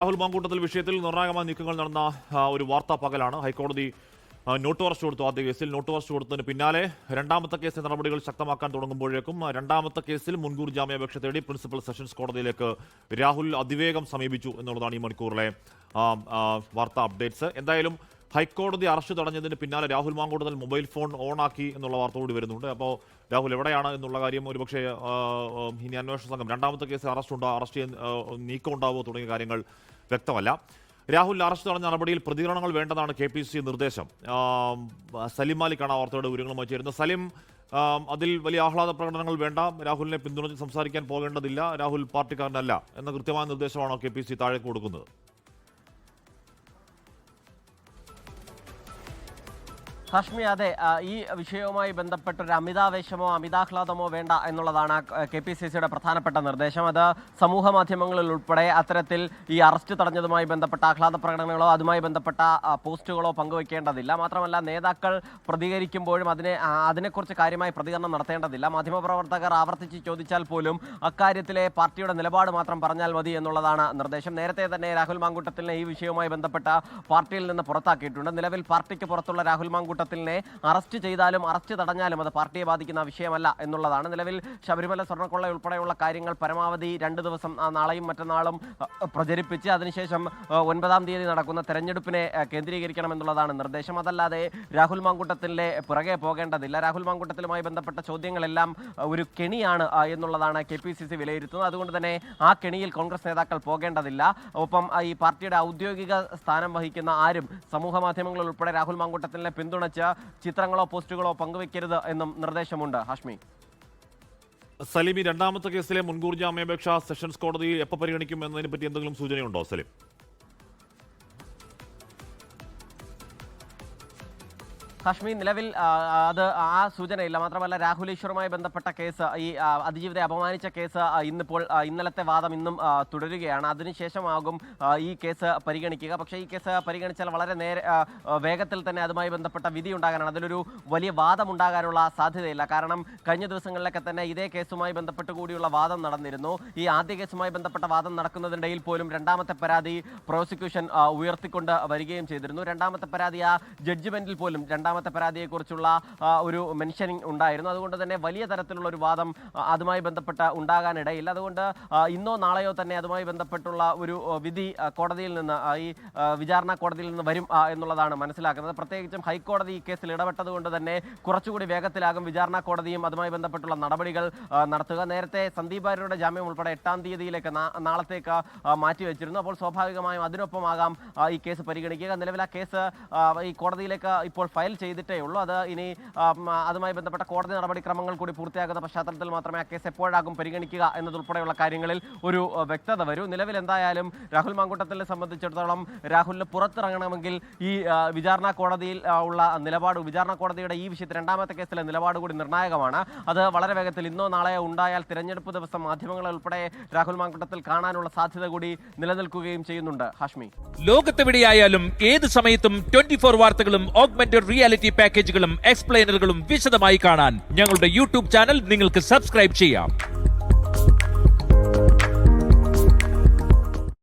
രാഹുൽ മാങ്കൂട്ടത്തിൽ വിഷയത്തിൽ നിർണായകമായ നീക്കങ്ങൾ നടന്ന ഒരു വാർത്താ പകലാണ്. ഹൈക്കോടതി നോട്ട് അറസ്റ്റ് കൊടുത്തു. ആദ്യ കേസിൽ നോട്ട് അറസ്റ്റ് കൊടുത്തതിന് പിന്നാലെ രണ്ടാമത്തെ കേസിൽ നടപടികൾ ശക്തമാക്കാൻ തുടങ്ങുമ്പോഴേക്കും രണ്ടാമത്തെ കേസിൽ മുൻകൂർ ജാമ്യാപേക്ഷ തേടി പ്രിൻസിപ്പൽ സെഷൻസ് കോടതിയിലേക്ക് രാഹുൽ അതിവേഗം സമീപിച്ചു എന്നുള്ളതാണ് ഈ മണിക്കൂറിലെ വാർത്താ അപ്ഡേറ്റ്സ്. എന്തായാലും ഹൈക്കോടതി അറസ്റ്റ് തടഞ്ഞതിന് പിന്നാലെ രാഹുൽ മാങ്കൂട്ടത്തിൽ മൊബൈൽ ഫോൺ ഓണാക്കി എന്നുള്ള വാർത്ത കൂടി വരുന്നുണ്ട്. അപ്പോൾ രാഹുൽ എവിടെയാണ് എന്നുള്ള കാര്യം ഒരുപക്ഷെ ഇനി അന്വേഷണ സംഘം രണ്ടാമത്തെ കേസിൽ അറസ്റ്റ് നീക്കം ഉണ്ടാവുമോ തുടങ്ങിയ കാര്യങ്ങൾ വ്യക്തമല്ല. രാഹുൽ അറസ്റ്റ് തടഞ്ഞ നടപടിയിൽ പ്രതികരണങ്ങൾ വേണ്ടതാണ് KPCC നിർദ്ദേശം. സലിം മാലിക്കാണ് ആ വാർത്തയുടെ വിവരങ്ങളുമായി ചേരുന്നത്. സലിം, അതിൽ വലിയ ആഹ്ലാദ പ്രകടനങ്ങൾ വേണ്ട, രാഹുലിനെ പിന്തുണച്ച് സംസാരിക്കാൻ പോകേണ്ടതില്ല, രാഹുൽ പാർട്ടിക്കാരനല്ല എന്ന കൃത്യമായ നിർദ്ദേശമാണോ KPCC താഴേക്ക് കൊടുക്കുന്നത്? ഹാഷ്മി, അതെ, ഈ വിഷയവുമായി ബന്ധപ്പെട്ടൊരു അമിതാവേശമോ അമിതാഹ്ലാദമോ വേണ്ട എന്നുള്ളതാണ് KPCCയുടെ പ്രധാനപ്പെട്ട നിർദ്ദേശം. അത് സമൂഹ മാധ്യമങ്ങളിൽ ഉൾപ്പെടെ അത്തരത്തിൽ ഈ അറസ്റ്റ് തടഞ്ഞതുമായി ബന്ധപ്പെട്ട ആഹ്ലാദ പ്രകടനങ്ങളോ അതുമായി ബന്ധപ്പെട്ട പോസ്റ്റുകളോ പങ്കുവയ്ക്കേണ്ടതില്ല. മാത്രമല്ല, നേതാക്കൾ പ്രതികരിക്കുമ്പോഴും അതിനെക്കുറിച്ച് കാര്യമായി പ്രതികരണം നടത്തേണ്ടതില്ല. മാധ്യമപ്രവർത്തകർ ആവർത്തിച്ച് ചോദിച്ചാൽ പോലും അക്കാര്യത്തിലെ പാർട്ടിയുടെ നിലപാട് മാത്രം പറഞ്ഞാൽ മതി എന്നുള്ളതാണ് നിർദ്ദേശം. നേരത്തെ തന്നെ രാഹുൽ മാങ്കൂട്ടത്തിനെ ഈ വിഷയവുമായി ബന്ധപ്പെട്ട പാർട്ടിയിൽ നിന്ന് പുറത്താക്കിയിട്ടുണ്ട്. നിലവിൽ പാർട്ടിക്ക് പുറത്തുള്ള രാഹുൽ മാങ്കൂട്ടത്തിനെ അറസ്റ്റ് ചെയ്താലും അറസ്റ്റ് തടഞ്ഞാലും അത് പാർട്ടിയെ ബാധിക്കുന്ന വിഷയമല്ല എന്നുള്ളതാണ്. നിലവിൽ ശബരിമല സ്വർണ്ണക്കൊള്ള ഉൾപ്പെടെയുള്ള കാര്യങ്ങൾ പരമാവധി 2 ദിവസം, നാളെയും മറ്റന്നാളും പ്രചരിപ്പിച്ച് അതിനുശേഷം 9-ാം തീയതി നടക്കുന്ന തെരഞ്ഞെടുപ്പിനെ കേന്ദ്രീകരിക്കണം എന്നുള്ളതാണ് നിർദ്ദേശം. അതല്ലാതെ രാഹുൽ മാങ്കൂട്ടത്തിലെ പുറകെ പോകേണ്ടതില്ല. രാഹുൽ മാങ്കൂട്ടത്തിലുമായി ബന്ധപ്പെട്ട ചോദ്യങ്ങളെല്ലാം ഒരു കെണിയാണ് എന്നുള്ളതാണ് KPCC വിലയിരുത്തുന്നത്. അതുകൊണ്ട് തന്നെ ആ കെണിയിൽ കോൺഗ്രസ് നേതാക്കൾ പോകേണ്ടതില്ല. ഒപ്പം ഈ പാർട്ടിയുടെ ഔദ്യോഗിക സ്ഥാനം വഹിക്കുന്ന ആരും സമൂഹ മാധ്യമങ്ങളിൽ ഉൾപ്പെടെ രാഹുൽ മാങ്കൂട്ടത്തിനെ പിന്തുണച്ച് ചിത്രങ്ങളോ പോസ്റ്റുകളോ പങ്കുവെക്കരുത് എന്നും നിർദ്ദേശമുണ്ട്. ഹാഷ്മി, സലിം, ഈ രണ്ടാമത്തെ കേസിലെ മുൻകൂർ ജാമ്യാപേക്ഷ സെഷൻസ് കോടതി എപ്പോൾ പരിഗണിക്കും എന്നതിനെ പറ്റി എന്തെങ്കിലും സൂചനയുണ്ടോ സലിം? കാശ്മീർ നിലവിൽ അത് ആ സൂചനയില്ല. മാത്രമല്ല, രാഹുൽ ഈശ്വറുമായി ബന്ധപ്പെട്ട കേസ്, ഈ അതിജീവിതയെ അപമാനിച്ച കേസ് ഇന്നലത്തെ വാദം ഇന്നും തുടരുകയാണ്. അതിനുശേഷമാകും ഈ കേസ് പരിഗണിക്കുക. പക്ഷേ ഈ കേസ് പരിഗണിച്ചാൽ വളരെ വേഗത്തിൽ തന്നെ അതുമായി ബന്ധപ്പെട്ട വിധി ഉണ്ടാകാനാണ്. അതിലൊരു വലിയ വാദം ഉണ്ടാകാനുള്ള സാധ്യതയില്ല. കാരണം കഴിഞ്ഞ ദിവസങ്ങളിലൊക്കെ തന്നെ ഇതേ കേസുമായി ബന്ധപ്പെട്ട് കൂടിയുള്ള വാദം നടന്നിരുന്നു. ഈ ആദ്യ കേസുമായി ബന്ധപ്പെട്ട വാദം നടക്കുന്നതിനിടയിൽ പോലും രണ്ടാമത്തെ പരാതി പ്രോസിക്യൂഷൻ ഉയർത്തിക്കൊണ്ട് വരികയും ചെയ്തിരുന്നു. രണ്ടാമത്തെ പരാതി ആ ജഡ്ജ്മെന്റിൽ പോലും രണ്ടാമത്തെ പരാതിയെക്കുറിച്ചുള്ള ഒരു മെൻഷനിങ് ഉണ്ടായിരുന്നു. അതുകൊണ്ട് തന്നെ വലിയ തരത്തിലുള്ള ഒരു വാദം അതുമായി ബന്ധപ്പെട്ട് ഉണ്ടാകാനിടയില്ല. അതുകൊണ്ട് ഇന്നോ നാളെയോ തന്നെ അതുമായി ബന്ധപ്പെട്ടുള്ള ഒരു വിധി കോടതിയിൽ നിന്ന്, ഈ വിചാരണ കോടതിയിൽ നിന്ന് വരും എന്നുള്ളതാണ് മനസ്സിലാക്കുന്നത്. പ്രത്യേകിച്ചും ഹൈക്കോടതി ഈ കേസിൽ ഇടപെട്ടതുകൊണ്ട് തന്നെ കുറച്ചുകൂടി വേഗത്തിലാകും വിചാരണ കോടതിയും അതുമായി ബന്ധപ്പെട്ടുള്ള നടപടികൾ നടത്തുക. നേരത്തെ സന്ദീപ് വാര്യരുടെ ജാമ്യം ഉൾപ്പെടെ 8-ാം തീയതിയിലേക്ക് നാളത്തേക്ക് മാറ്റിവെച്ചിരുന്നു. അപ്പോൾ സ്വാഭാവികമായും അതിനൊപ്പമാകാം ഈ കേസ് പരിഗണിക്കുക. നിലവിൽ ആ കേസ് ഈ കോടതിയിലേക്ക് ഇപ്പോൾ ഫയൽ ചെയ്തിട്ടേ ഉള്ളൂ. അത് ഇനി അതുമായി ബന്ധപ്പെട്ട കോടതി നടപടിക്രമങ്ങൾ കൂടി പൂർത്തിയാകുന്ന പശ്ചാത്തലത്തിൽ മാത്രമേ ആ കേസ് എപ്പോഴാകും പരിഗണിക്കുക എന്നതുൾപ്പെടെയുള്ള കാര്യങ്ങളിൽ ഒരു വ്യക്തത വരൂ. നിലവിൽ എന്തായാലും രാഹുൽ മാങ്കൂട്ടത്തിനെ സംബന്ധിച്ചിടത്തോളം രാഹുലിന് പുറത്തിറങ്ങണമെങ്കിൽ ഈ വിചാരണ കോടതിയിൽ ഉള്ള നിലപാട്, വിചാരണ കോടതിയുടെ ഈ വിഷയത്തിൽ രണ്ടാമത്തെ കേസിലെ നിലപാട് കൂടി നിർണായകമാണ്. അത് വളരെ വേഗത്തിൽ ഇന്നോ നാളെയോ ഉണ്ടായാൽ തിരഞ്ഞെടുപ്പ് ദിവസം മാധ്യമങ്ങളെ ഉൾപ്പെടെ രാഹുൽ മാങ്കൂട്ടത്തിൽ കാണാനുള്ള സാധ്യത കൂടി നിലനിൽക്കുകയും ചെയ്യുന്നുണ്ട്. ഹാഷ്മി, ലോകത്തെവിടെയായാലും ഏത് സമയത്തും 24 വാർത്തകളും ഓഗ്മെന്റഡ് റിയാലിറ്റി പാക്കേജുകളും എക്സ്പ്ലെയിനറുകളും വിശദമായി കാണാൻ ഞങ്ങളുടെ YouTube ചാനൽ നിങ്ങൾക്ക് സബ്സ്ക്രൈബ് ചെയ്യാം.